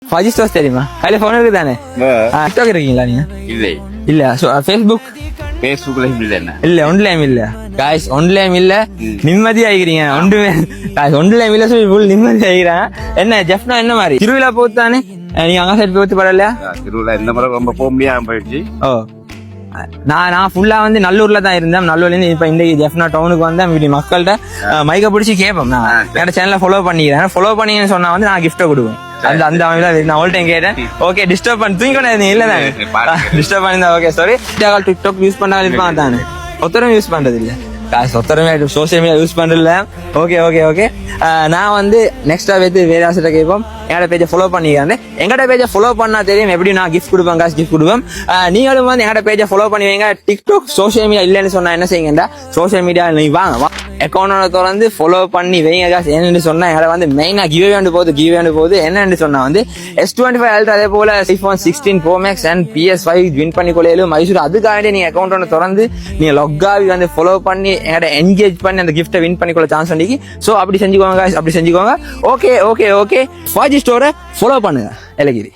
ஃபஜி stores தெரியுமா? கையில phone இருக்கு தானே? டிக்டாக் இருக்கீங்களா நீங்க? இல்ல ஃபேஸ்புக் பேஸ்புக்ல இல்ல இல்ல ஒன்லைம் இல்ல காய்ஸ், ஒன்லைம் இல்ல நிம்மதி ஆகிக்கிறீங்க. ஒன்றுமே காய்ஸ் ஒன்லைம் இல்ல சொல்லி ஃபுல் நிம்மதி ஆகிறேன். என்ன ஜெஃப்னா என்ன மாதிரி திருவிழா போத்து தானே நீங்க அங்க சைடு போத்து பரவாயில்லையா? திருவிழா இந்த முறை ரொம்ப போக முடியாம போயிடுச்சு. ஓ நான் ஃபுல்லா வந்து நல்லூர்ல தான் இருந்தேன். நல்லூர்ல இருந்து இப்ப இந்த ஜெஃப்னா டவுனுக்கு வந்தேன். இப்படி மக்கள்கிட்ட மைக்க பிடிச்சி கேட்பேன். நான் என்னோட சேனலை ஃபாலோ பண்ணிக்கிறேன். ஃபாலோ பண்ணீங்கன்னு சொன்னா வந்து நான் கிஃப்ட்டை கொடுவேன். அந்த அந்த நான் அவள்கிட்ட கேட்டேன். ஓகே டிஸ்டர்ப் பண்ணி தூங்கிக்கொண்டே இல்ல தானே? டிஸ்டர்ப் பண்ணிருந்தா ஓகே சாரி. டிக்டாக் யூஸ் பண்ணா இருப்பாங்க தானே? ஒத்தரும் யூஸ் பண்றது இல்ல காசு, ஒத்தரமே சோசியல் மீடியா யூஸ் பண்றதில்ல. ஓகே ஓகே ஓகே நான் வந்து நெக்ஸ்டா வந்து வேற ஆசிட்ட கேட்போம். என்னோட பேஜை ஃபாலோ பண்ணிக்கிறேன். எங்கட பேஜை ஃபாலோ பண்ணா தெரியும் எப்படி நான் கிஃப்ட் கொடுப்பேன், காசு கிஃப்ட் கொடுப்பேன். நீங்களும் வந்து எங்கட பேஜை ஃபாலோ பண்ணுவீங்க. டிக்டாக் சோசியல் மீடியா இல்லைன்னு சொன்னா என்ன செய்யுங்கடா, சோசியல் மீடியா நீ வாங்க அக்கௌண்ட் திறந்து ஃபாலோ பண்ணி வைங்க காசு. என்னன்னு சொன்னா எங்களை வந்து மெயினா கிவ்வே போகுது. என்னன்னு சொன்னா வந்து S25 Ultra அதே போல iPhone 16 Pro Max and PS5 win பண்ணி கொள்ளையிலும் மைசூர். அதுக்காண்டி நீங்க அக்கௌண்ட் திறந்து நீங்க லாக் ஆகி வந்து ஃபாலோ பண்ணி எங்கட என்கேஜ் பண்ணி அந்த கிஃப்ட்டை வின் பண்ணிக்கொள்ள சான்ஸ் பண்ணிக்கி. சோ அப்படி செஞ்சுக்கோங்க. ஓகே ஃபஜி ஸ்டோரை ஃபாலோ பண்ணுங்க. எலகிரி